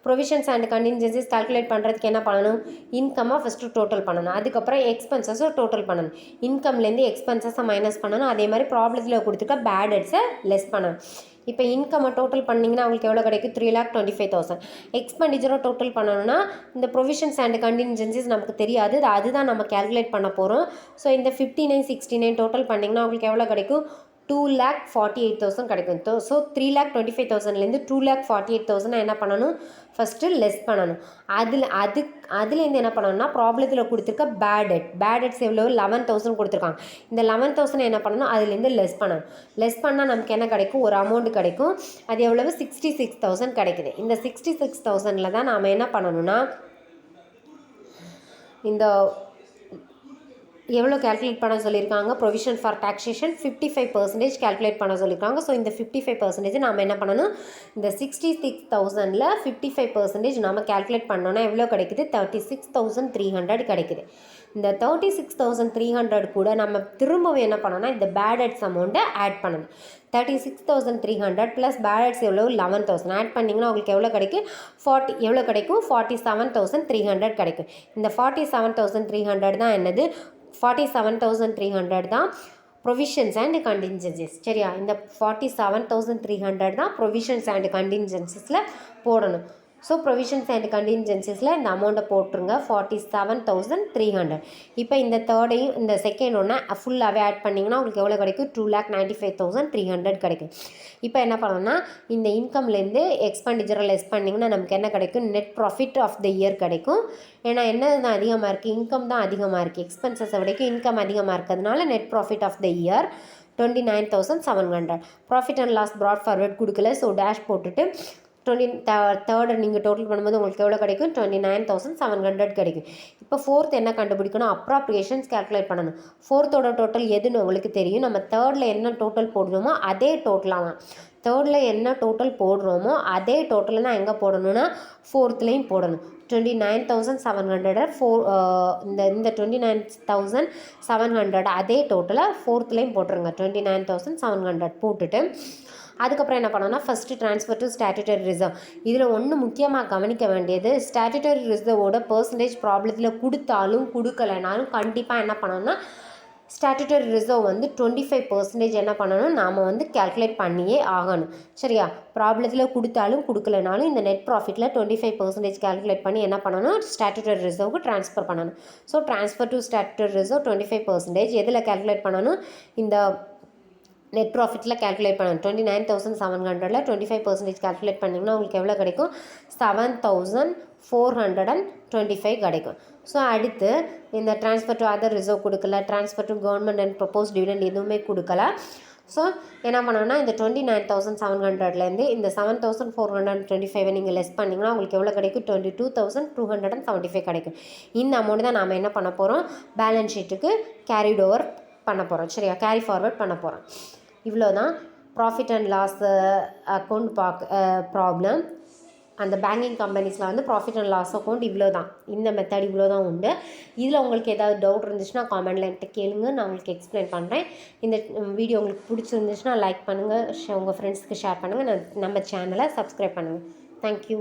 ப்ரொவிஷன்ஸ் அண்ட் கண்டின்ஜென்சிஸ் கால்குலேட் பண்ணுறதுக்கு என்ன பண்ணணும், இன்கம்மை ஃபஸ்ட்டு டோட்டல் பண்ணணும். அதுக்கப்புறம் எக்ஸ்பென்சஸை டோட்டல் பண்ணணும். இன்கம்லேருந்து எக்ஸ்பென்சஸை மைனஸ் பண்ணணும். அதே மாதிரி ப்ராப்ளத்தில் கொடுத்துருக்க பேடட்ஸை லெஸ் பண்ணணும். இப்போ இன்கம்மை டோட்டல் பண்ணிங்கன்னா உங்களுக்கு எவ்வளோ கிடைக்கும், 3,25,000. எக்ஸ்பெண்டிச்சரை டோட்டல் பண்ணணும்னா இந்த ப்ரொவிஷன்ஸ் அண்ட் கண்டின்ஜென்சிஸ் நமக்கு தெரியாது, அதுதான் நம்ம கேல்குலேட் பண்ண போகிறோம். ஸோ இந்த 59, 69 டோட்டல் பண்ணிங்கன்னா உங்களுக்கு எவ்வளோ கிடைக்கும், 2,48,000 கிடைக்கும். ஸோ 3,25,000லேருந்து 2,48,000 என்ன பண்ணணும், ஃபஸ்ட்டு லெஸ் பண்ணணும். அதுலேருந்து என்ன பண்ணணும்னா ப்ராப்ளத்தில் கொடுத்துருக்க பேட் டெட்ஸ் எவ்வளோ 11,000 கொடுத்துருக்காங்க. இந்த 11,000 என்ன பண்ணணும், அதுலேருந்து லெஸ் பண்ணணும். லெஸ் பண்ணால் நமக்கு என்ன கிடைக்கும், ஒரு அமௌண்ட் கிடைக்கும். அது எவ்வளவு 66,000 கிடைக்குது. இந்த 66,000ல் தான் நாம் என்ன பண்ணணும்னா இந்த எவ்வளோ கேல்குலேட் பண்ண சொல்லியிருக்காங்க, ப்ரொவிஷன் ஃபார் டாக்ஸேஷன் 55% கேல்குலேட் பண்ண சொல்லியிருக்காங்க. ஸோ இந்த 55% நாம் என்ன பண்ணணும், இந்த 66,000ல் 55% நம்ம கேல்குலேட் பண்ணோன்னா எவ்வளோ கிடைக்குது, 36,300 கிடைக்குது. இந்த 36,300 கூட நம்ம திரும்பவும் என்ன பண்ணோன்னா இந்த பேட் டெட்ஸ் அமௌண்ட்டை ஆட் பண்ணணும். 36,300 ப்ளஸ் பேட் டெட்ஸ் எவ்வளோ 11,000 ஆட் பண்ணிங்கன்னா உங்களுக்கு எவ்வளோ கிடைக்கும், எவ்வளோ கிடைக்கும், 47,300 கிடைக்கும். இந்த 47,300 தான் என்னது, 47,300 தான் ப்ரொவிஷன்ஸ் அண்ட் கண்டின்ஜென்சிஸ். சரியா, இந்த 47,300 தான் ப்ரொவிஷன்ஸ் அண்ட் கண்டின்ஜென்சிஸில் போடணும். ஸோ ப்ரொவிஷன்ஸ் அண்ட் கண்டின்ஜென்சிஸில் இந்த அமௌண்ட்டை போட்டுருங்க 47,300. இப்போ இந்த தேர்டையும் இந்த செகண்ட் ஒன்று ஃபுல்லாகவே ஆட் பண்ணிங்கன்னா உங்களுக்கு எவ்வளோ கிடைக்கும், 2,95,300 கிடைக்கும். இப்போ என்ன பண்ணணும்னா இந்த இன்கம்லேருந்து எக்ஸ்பெண்டிச்சரை லெஸ் பண்ணிங்கன்னா நமக்கு என்ன கிடைக்கும், net profit of the year கிடைக்கும். ஏன்னா என்ன தான் அதிகமாக இருக்குது, இன்கம் தான் அதிகமாக இருக்குது. எக்ஸ்பென்சஸை விடைக்கும் இன்கம் அதிகமாக இருக்கிறதுனால net profit of the year 29,700. Profit and loss brought forward கொடுக்கல. ஸோ டேஷ் போட்டுட்டு தேர்டு நீங்கள் டோட்டல் பண்ணும்போது உங்களுக்கு எவ்வளோ கிடைக்கும், 29,700 கிடைக்கும். இப்போ ஃபோர்த் என்ன கண்டுபிடிக்கணும், அப்ராப்ரியேஷன்ஸ் கேல்குலேட் பண்ணணும். ஃபோர்த்தோட டோட்டல் எதுன்னு உங்களுக்கு தெரியும். நம்ம தேர்டில் என்ன டோட்டல் போடுறோமோ அதே டோட்டலாக தான், தேர்டில் என்ன டோட்டல் போடுறோமோ அதே டோட்டலில் தான் எங்கே போடணும்னா ஃபோர்த்துலேயும் போடணும். 29,700 இந்த 29,700 அதே டோட்டலாக ஃபோர்த்துலேயும் போட்டுருங்க. 29,700 போட்டுட்டு அதுக்கப்புறம் என்ன பண்ணோன்னா first transfer to statutory reserve. இதில் ஒன்று முக்கியமாக கவனிக்க வேண்டியது, ஸ்டாட்யூட்டரி ரிசர்வோட பர்சன்டேஜ் ப்ராப்ளத்தில் கொடுத்தாலும் கொடுக்கலைனாலும் கண்டிப்பாக என்ன பண்ணணும்னா ஸ்டாட்யூட்டரி ரிசர்வ் வந்து 25% என்ன பண்ணணும், நாம் வந்து கேல்குலேட் பண்ணியே ஆகணும். சரியா, ப்ராப்ளத்தில் கொடுத்தாலும் கொடுக்கலனாலும் இந்த நெட் ப்ராஃபிட்டில் 25% கேல்குலேட் பண்ணி என்ன பண்ணணும், ஸ்டாட்யூட்டரி ரிசர்வுக்கு ட்ரான்ஸ்ஃபர் பண்ணணும். So transfer to statutory reserve 25% எதில் கேல்குலேட் பண்ணணும், இந்த நெட் ப்ராஃபிட்டில் கேல்குலேட் பண்ணணும். 29,700ல் 25% கேல்குலேட் பண்ணிங்கன்னா உங்களுக்கு எவ்வளோ கிடைக்கும், 7,425 கிடைக்கும். ஸோ அடுத்து இந்த ட்ரான்ஸ்ஃபர் டு அதர் ரிசர்வ் கொடுக்கல, transfer to government and propose dividend எதுவுமே கொடுக்கல. ஸோ என்ன பண்ணணும்னா இந்த 29,700லேருந்து இந்த 7,425 நீங்கள் லெஸ் பண்ணிங்கன்னா உங்களுக்கு எவ்வளோ கிடைக்கும், 22,275 கிடைக்கும். இந்த அமௌண்ட் தான் நாம் என்ன பண்ண போகிறோம், பேலன்ஸ் ஷீட்டுக்கு கேரிட் ஓவர் பண்ண போகிறோம். சரியா, கேரி ஃபார்வர்ட் பண்ண போகிறோம். இவ்வளோ தான் profit and loss account problem. அந்த பேங்கிங் கம்பெனிஸில் வந்து ப்ராஃபிட் அண்ட் லாஸ் அக்கௌண்ட் இவ்வளோ தான், இந்த மெத்தட் இவ்வளோ தான் உண்டு. இதில் உங்களுக்கு ஏதாவது டவுட் இருந்துச்சுன்னா காமெண்ட்டில் என்கிட்ட கேளுங்க, நான் உங்களுக்கு எக்ஸ்பிளைன் பண்ணுறேன். இந்த வீடியோ உங்களுக்கு பிடிச்சிருந்துச்சுன்னா லைக் பண்ணுங்கள், உங்கள் ஃப்ரெண்ட்ஸ்க்கு ஷேர் பண்ணுங்கள், நம்ம சேனலை சப்ஸ்கிரைப் பண்ணுங்கள். தேங்க்யூ.